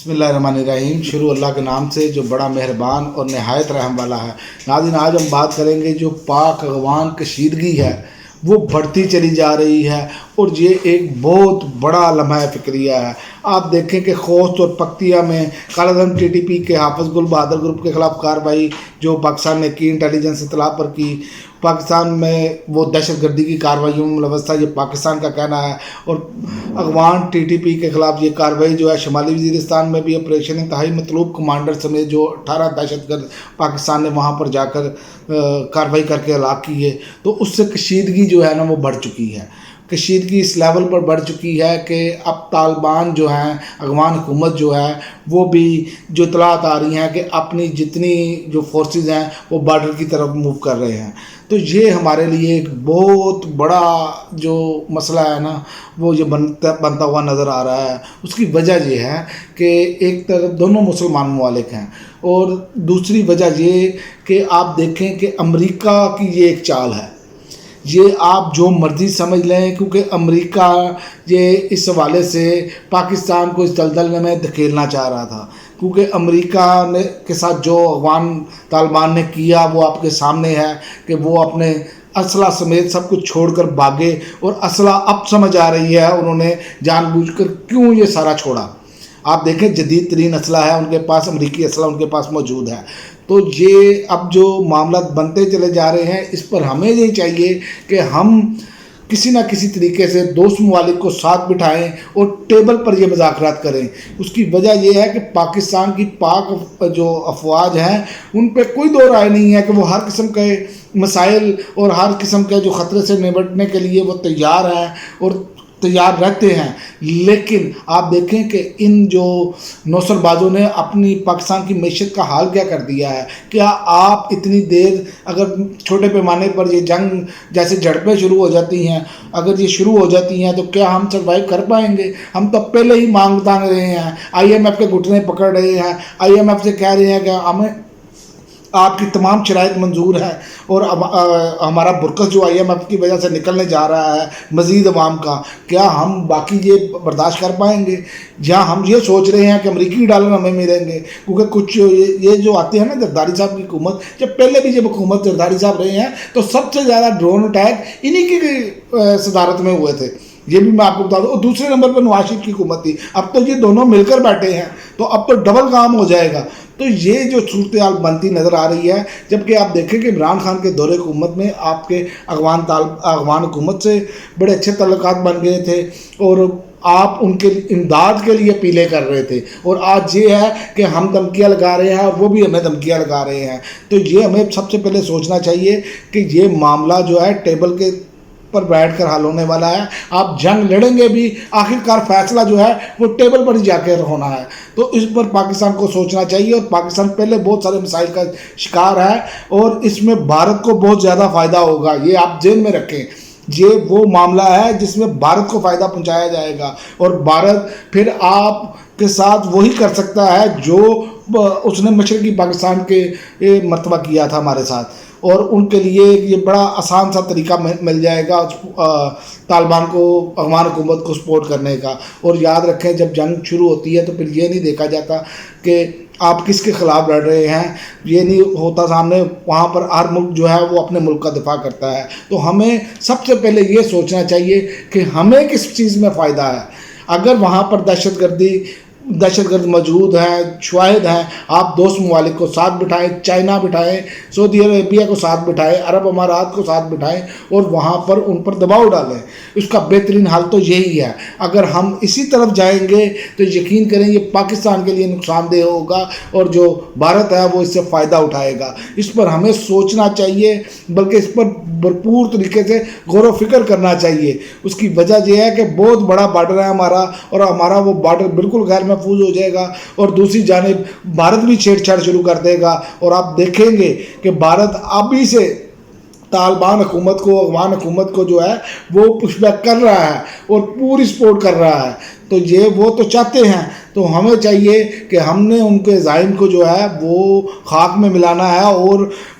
بسم اللہ الرحمن الرحیم۔ شروع اللہ کے نام سے جو بڑا مہربان اور نہایت رحم والا ہے۔ ناظرین، آج ہم بات کریں گے جو پاک افغان کشیدگی ہے وہ بڑھتی چلی جا رہی ہے، اور یہ ایک بہت بڑا لمحہ فکریہ ہے۔ آپ دیکھیں کہ خوست اور پکتیا میں کالعدم TTP کے حافظ گل بہادر گروپ کے خلاف کارروائی جو پاکستان نے کی، انٹیلیجنس اطلاع پر کی، پاکستان میں وہ دہشت گردی کی کارروائیوں میں ملوث تھا، یہ پاکستان کا کہنا ہے۔ اور افغان TTP کے خلاف یہ کارروائی جو ہے شمالی وزیرستان میں بھی آپریشن انتہائی مطلوب کمانڈر سمیت جو 18 دہشت گرد پاکستان نے وہاں پر جا کر کارروائی کر کے ہلاک کی ہے، تو اس سے کشیدگی جو ہے نا وہ بڑھ چکی ہے۔ کشیدگی اس لیول پر بڑھ چکی ہے کہ اب طالبان جو ہیں، افغان حکومت جو ہے، وہ بھی جو اطلاعات آ رہی ہیں کہ اپنی جتنی جو فورسز ہیں وہ بارڈر کی طرف موو کر رہے ہیں۔ تو یہ ہمارے لیے ایک بہت بڑا جو مسئلہ ہے نا وہ یہ بنتا ہوا نظر آ رہا ہے۔ اس کی وجہ یہ ہے کہ ایک طرف دونوں مسلمان ممالک ہیں، اور دوسری وجہ یہ کہ آپ دیکھیں کہ امریکہ کی یہ ایک چال ہے۔ یہ آپ جو مرضی سمجھ لیں، کیونکہ امریکہ یہ اس حوالے سے پاکستان کو اس دلدل میں دھکیلنا چاہ رہا تھا، کیونکہ امریکہ نے کے ساتھ جو افغان طالبان نے کیا وہ آپ کے سامنے ہے کہ وہ اپنے اسلحہ سمیت سب کچھ چھوڑ کر بھاگے، اور اسلحہ اب سمجھ آ رہی ہے انہوں نے جان بوجھ کر کیوں یہ سارا چھوڑا۔ آپ دیکھیں جدید ترین اسلحہ ہے ان کے پاس، امریکی اسلحہ ان کے پاس موجود ہے۔ تو یہ اب جو معاملات بنتے چلے جا رہے ہیں، اس پر ہمیں یہ چاہیے کہ ہم کسی نہ کسی طریقے سے دوست ممالک کو ساتھ بٹھائیں اور ٹیبل پر یہ مذاکرات کریں۔ اس کی وجہ یہ ہے کہ پاکستان کی پاک جو افواج ہیں ان پہ کوئی دو رائے نہیں ہے کہ وہ ہر قسم کے مسائل اور ہر قسم کے جو خطرے سے نمٹنے کے لیے وہ تیار ہیں اور تیار رہتے ہیں، لیکن آپ دیکھیں کہ ان جو نوسر بازوں نے اپنی پاکستان کی معیشت کا حال کیا کر دیا ہے۔ کیا آپ اتنی دیر اگر چھوٹے پیمانے پر یہ جنگ جیسے جھڑپیں شروع ہو جاتی ہیں، اگر یہ شروع ہو جاتی ہیں تو کیا ہم سروائیو کر پائیں گے؟ ہم تو پہلے ہی مانگ تانگ رہے ہیں، IMF کے گھٹنے پکڑ رہے ہیں، IMF سے کہہ رہے ہیں کہ ہمیں آپ کی تمام شرائط منظور ہے، اور اب ہمارا برکس جو IMF کی وجہ سے نکلنے جا رہا ہے مزید عوام کا، کیا ہم باقی یہ برداشت کر پائیں گے؟ جہاں ہم یہ سوچ رہے ہیں کہ امریکی ڈالر ہمیں ملیں گے، کیونکہ کچھ یہ جو آتے ہیں نا زرداری صاحب کی حکومت، جب پہلے بھی جب حکومت زرداری صاحب رہے ہیں تو سب سے زیادہ ڈرون اٹیک انہی کی صدارت میں ہوئے تھے، یہ بھی میں آپ کو بتا دوں۔ اور دوسرے نمبر پر نواز شریف کی حکومت تھی، اب تو یہ دونوں مل کر بیٹھے ہیں، تو اب تو ڈبل کام ہو جائے گا۔ تو یہ جو صورتحال بنتی نظر آ رہی ہے، جبکہ آپ دیکھیں کہ عمران خان کے دور حکومت میں آپ کے افغان حکومت سے بڑے اچھے تعلقات بن گئے تھے، اور آپ ان کے امداد کے لیے اپیلیں کر رہے تھے، اور آج یہ ہے کہ ہم دھمکیاں لگا رہے ہیں اور وہ بھی ہمیں دھمکیاں لگا رہے ہیں۔ تو یہ ہمیں سب سے پہلے سوچنا چاہیے کہ یہ معاملہ جو ہے ٹیبل کے پر بیٹھ کر حل ہونے والا ہے۔ آپ جنگ لڑیں گے بھی، آخرکار فیصلہ جو ہے وہ ٹیبل پر ہی جا کے ہونا ہے۔ تو اس پر پاکستان کو سوچنا چاہیے، اور پاکستان پہلے بہت سارے مسائل کا شکار ہے، اور اس میں بھارت کو بہت زیادہ فائدہ ہوگا، یہ آپ ذہن میں رکھیں۔ یہ وہ معاملہ ہے جس میں بھارت کو فائدہ پہنچایا جائے گا، اور بھارت پھر آپ کے ساتھ وہی کر سکتا ہے جو اس نے مشرقی پاکستان کے مرتبہ کیا تھا ہمارے ساتھ، اور ان کے لیے یہ بڑا آسان سا طریقہ مل جائے گا طالبان کو، افغان حکومت کو سپورٹ کرنے کا۔ اور یاد رکھیں جب جنگ شروع ہوتی ہے تو پھر یہ نہیں دیکھا جاتا کہ آپ کس کے خلاف لڑ رہے ہیں، یہ نہیں ہوتا سامنے، وہاں پر ہر ملک جو ہے وہ اپنے ملک کا دفاع کرتا ہے۔ تو ہمیں سب سے پہلے یہ سوچنا چاہیے کہ ہمیں کس چیز میں فائدہ ہے۔ اگر وہاں پر دہشت گرد موجود ہیں، شواہد ہیں، آپ دوست ممالک کو ساتھ بٹھائیں، چائنا بٹھائیں، سعودی عربیہ کو ساتھ بٹھائیں، عرب امارات کو ساتھ بٹھائیں، اور وہاں پر ان پر دباؤ ڈالیں۔ اس کا بہترین حل تو یہی ہے۔ اگر ہم اسی طرف جائیں گے تو یقین کریں یہ پاکستان کے لیے نقصان دہ ہوگا، اور جو بھارت ہے وہ اس سے فائدہ اٹھائے گا۔ اس پر ہمیں سوچنا چاہیے، بلکہ اس پر بھرپور طریقے سے غور و فکر کرنا چاہیے۔ اس کی وجہ یہ ہے کہ بہت بڑا بارڈر ہے ہمارا، اور ہمارا وہ بارڈر بالکل غیر محفوظ ہو جائے گا، اور دوسری جانب بھارت بھی چھیڑ چھاڑ شروع کر دے گا، اور آپ دیکھیں گے کہ بھارت ابھی سے طالبان حکومت کو، افغان حکومت کو جو ہے وہ پش بیک کر رہا ہے اور پوری سپورٹ کر رہا ہے۔ تو یہ وہ تو چاہتے ہیں، تو ہمیں چاہیے کہ ہم نے ان کے زائم کو جو ہے وہ خاک میں ملانا ہے، اور